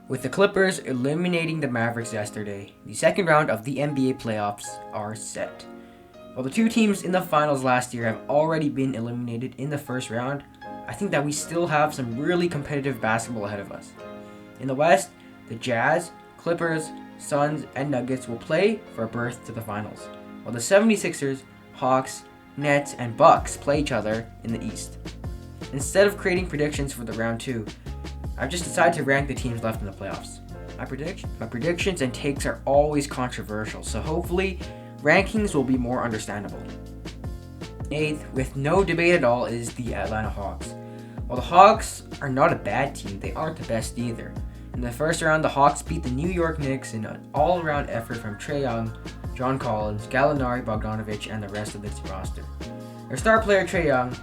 With the Clippers eliminating the Mavericks yesterday, the second round of the NBA playoffs are set. While the two teams in the finals last year have already been eliminated in the first round, I think that we still have some really competitive basketball ahead of us. In the West, the Jazz, Clippers, Suns, and Nuggets will play for a berth to the finals, while the 76ers, Hawks, Nets, and Bucks play each other in the East. Instead of creating predictions for the round 2, I've just decided to rank the teams left in the playoffs. My predictions and takes are always controversial, so hopefully rankings will be more understandable. 8th, with no debate at all, is the Atlanta Hawks. While the Hawks are not a bad team, they aren't the best either. In the first round, the Hawks beat the New York Knicks in an all-around effort from Trae Young, John Collins, Gallinari, Bogdanovic, and the rest of its roster. Their star player, Trae Young,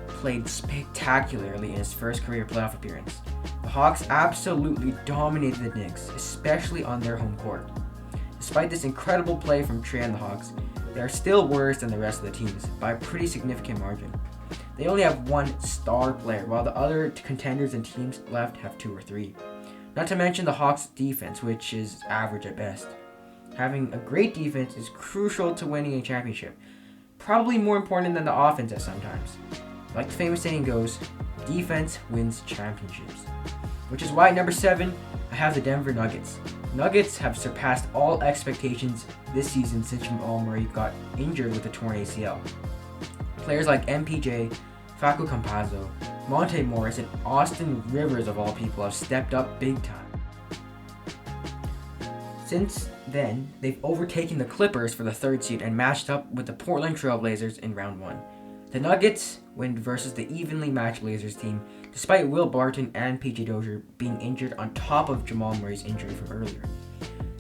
played spectacularly in his first career playoff appearance. The Hawks absolutely dominated the Knicks, especially on their home court. Despite this incredible play from Trae and the Hawks, they are still worse than the rest of the teams by a pretty significant margin. They only have one star player, while the other contenders and teams left have 2 or 3. Not to mention the Hawks' defense, which is average at best. Having a great defense is crucial to winning a championship, probably more important than the offense at sometimes. Like the famous saying goes, defense wins championships. Which is why at number 7, I have the Denver Nuggets. Nuggets have surpassed all expectations this season since Jamal Murray got injured with a torn ACL. Players like MPJ, Facu Campazzo, Monte Morris, and Austin Rivers of all people have stepped up big time. Since then, they've overtaken the Clippers for the 3rd seed and matched up with the Portland Trail Blazers in round 1. The Nuggets win versus the evenly matched Blazers team, despite Will Barton and PJ Dozier being injured on top of Jamal Murray's injury from earlier.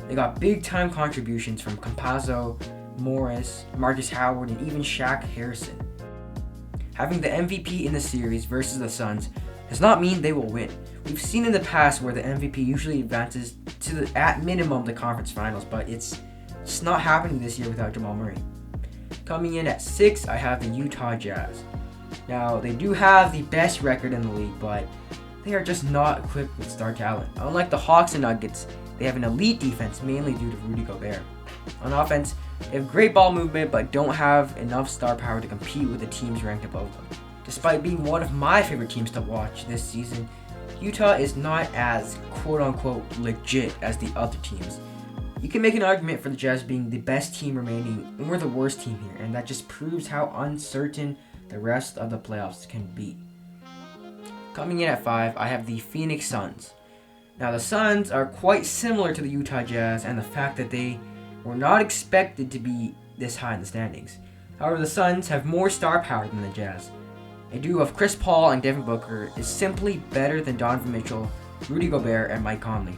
They got big-time contributions from Campazzo, Morris, Marcus Howard, and even Shaq Harrison. Having the MVP in the series versus the Suns does not mean they will win. We've seen in the past where the MVP usually advances to at minimum the conference finals, but it's just not happening this year without Jamal Murray. Coming in at 6, I have the Utah Jazz. Now, they do have the best record in the league, but they are just not equipped with star talent. Unlike the Hawks and Nuggets, they have an elite defense mainly due to Rudy Gobert. On offense, they have great ball movement but don't have enough star power to compete with the teams ranked above them. Despite being one of my favorite teams to watch this season, Utah is not as quote-unquote legit as the other teams. You can make an argument for the Jazz being the best team remaining or the worst team here, and that just proves how uncertain the rest of the playoffs can be. Coming in at 5, I have the Phoenix Suns. Now the Suns are quite similar to the Utah Jazz and the fact that they were not expected to be this high in the standings. However, the Suns have more star power than the Jazz. A duo of Chris Paul and Devin Booker is simply better than Donovan Mitchell, Rudy Gobert, and Mike Conley.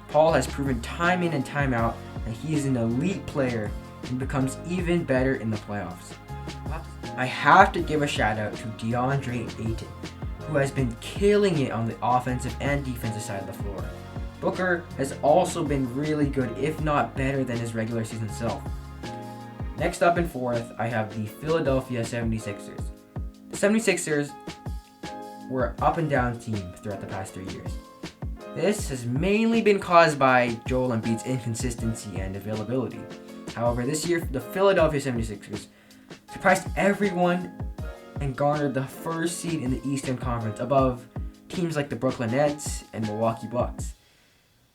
Paul has proven time in and time out that he is an elite player and becomes even better in the playoffs. I have to give a shout out to DeAndre Ayton, who has been killing it on the offensive and defensive side of the floor. Booker has also been really good, if not better than his regular season self. Next up in 4th, I have the Philadelphia 76ers. The 76ers were an up and down team throughout the past 3 years. This has mainly been caused by Joel Embiid's inconsistency and availability. However, this year, the Philadelphia 76ers surprised everyone and garnered the 1st seed in the Eastern Conference above teams like the Brooklyn Nets and Milwaukee Bucks.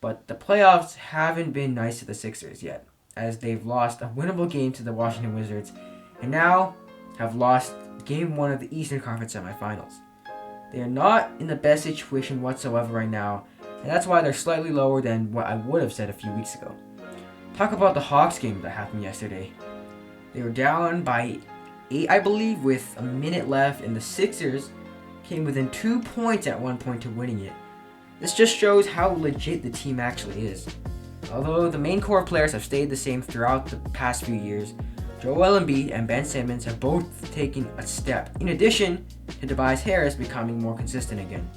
But the playoffs haven't been nice to the Sixers yet, as they've lost a winnable game to the Washington Wizards and now have lost Game 1 of the Eastern Conference semifinals. They are not in the best situation whatsoever right now, and that's why they're slightly lower than what I would have said a few weeks ago. Talk about the Hawks game that happened yesterday. They were down by 8, I believe, with a minute left, and the Sixers came within 2 points at one point to winning it. This just shows how legit the team actually is. Although the main core players have stayed the same throughout the past few years, Joel Embiid and Ben Simmons have both taken a step, in addition to Tobias Harris becoming more consistent again.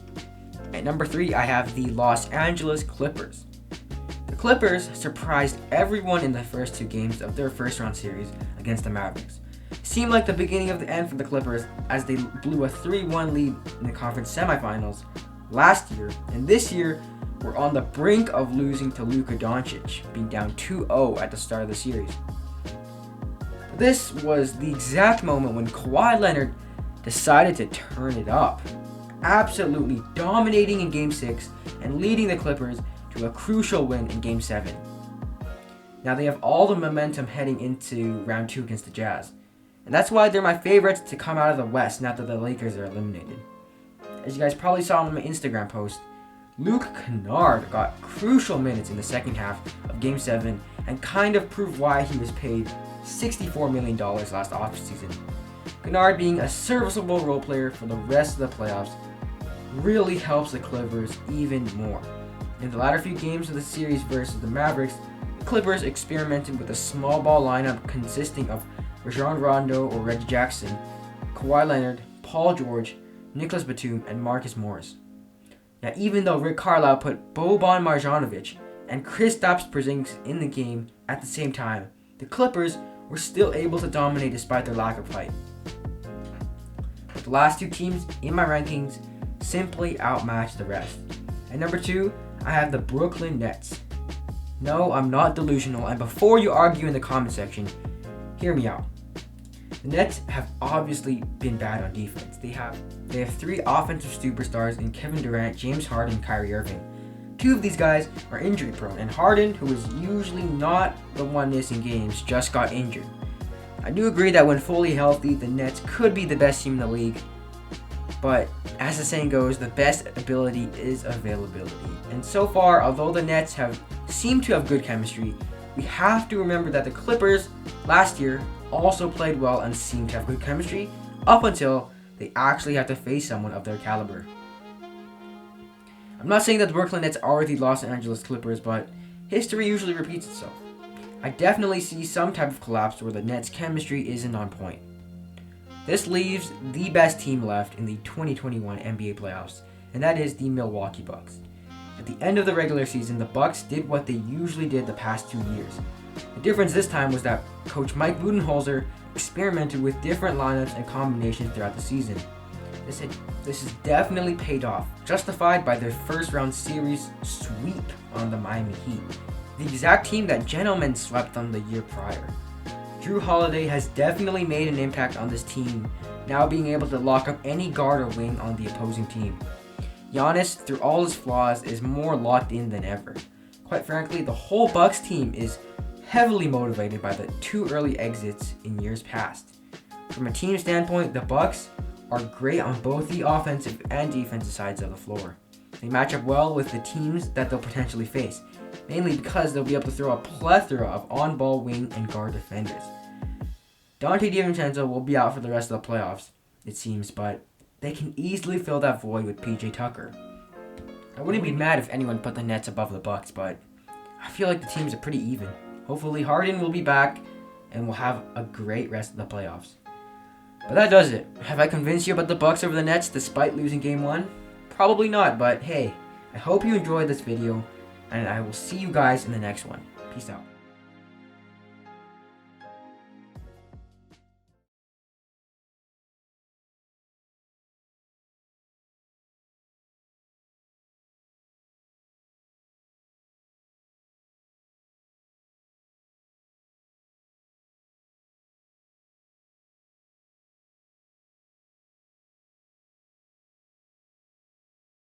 At number 3, I have the Los Angeles Clippers. The Clippers surprised everyone in the first 2 games of their first round series against the Mavericks. It seemed like the beginning of the end for the Clippers as they blew a 3-1 lead in the conference semifinals last year, and this year were on the brink of losing to Luka Doncic, being down 2-0 at the start of the series. This was the exact moment when Kawhi Leonard decided to turn it up, absolutely dominating in Game 6 and leading the Clippers to a crucial win in Game 7. Now they have all the momentum heading into round 2 against the Jazz, and that's why they're my favorites to come out of the West now that the Lakers are eliminated. As you guys probably saw on my Instagram post, Luke Kennard got crucial minutes in the second half of Game 7 and kind of proved why he was paid $64 million last offseason. Kennard being a serviceable role player for the rest of the playoffs really helps the Clippers even more. In the latter few games of the series versus the Mavericks, the Clippers experimented with a small ball lineup consisting of Rajon Rondo or Reggie Jackson, Kawhi Leonard, Paul George, Nicholas Batum, and Marcus Morris. Now, even though Rick Carlisle put Boban Marjanovic and Kristaps Porzingis in the game at the same time, the Clippers were still able to dominate despite their lack of height. But the last two teams in my rankings simply outmatched the rest. At number 2, I have the Brooklyn Nets. No, I'm not delusional, and before you argue in the comment section, hear me out. The Nets have obviously been bad on defense. They have 3 offensive superstars in Kevin Durant, James Harden, and Kyrie Irving. 2 of these guys are injury prone, and Harden, who is usually not the one missing games, just got injured. I do agree that when fully healthy, the Nets could be the best team in the league, but as the saying goes, the best ability is availability. And so far, although the Nets have seemed to have good chemistry, we have to remember that the Clippers last year also played well and seemed to have good chemistry up until they actually have to face someone of their caliber. I'm not saying that the Brooklyn Nets are the Los Angeles Clippers, but history usually repeats itself. I definitely see some type of collapse where the Nets' chemistry isn't on point. This leaves the best team left in the 2021 NBA playoffs, and that is the Milwaukee Bucks. At the end of the regular season, the Bucks did what they usually did the past 2 years. The difference this time was that coach Mike Budenholzer experimented with different lineups and combinations throughout the season. This has definitely paid off, justified by their first round series sweep on the Miami Heat, the exact team that gentlemen swept on the year prior. Jrue Holiday has definitely made an impact on this team, now being able to lock up any guard or wing on the opposing team. Giannis, through all his flaws, is more locked in than ever. Quite frankly, the whole Bucks team is heavily motivated by the 2 early exits in years past. From a team standpoint, the Bucks are great on both the offensive and defensive sides of the floor. They match up well with the teams that they'll potentially face, mainly because they'll be able to throw a plethora of on-ball wing and guard defenders. Dante DiVincenzo will be out for the rest of the playoffs, it seems, but they can easily fill that void with PJ Tucker. I wouldn't be mad if anyone put the Nets above the Bucks, but I feel like the teams are pretty even. Hopefully Harden will be back and we'll have a great rest of the playoffs. But that does it. Have I convinced you about the Bucks over the Nets despite losing Game 1? Probably not, but hey, I hope you enjoyed this video, and I will see you guys in the next one. Peace out.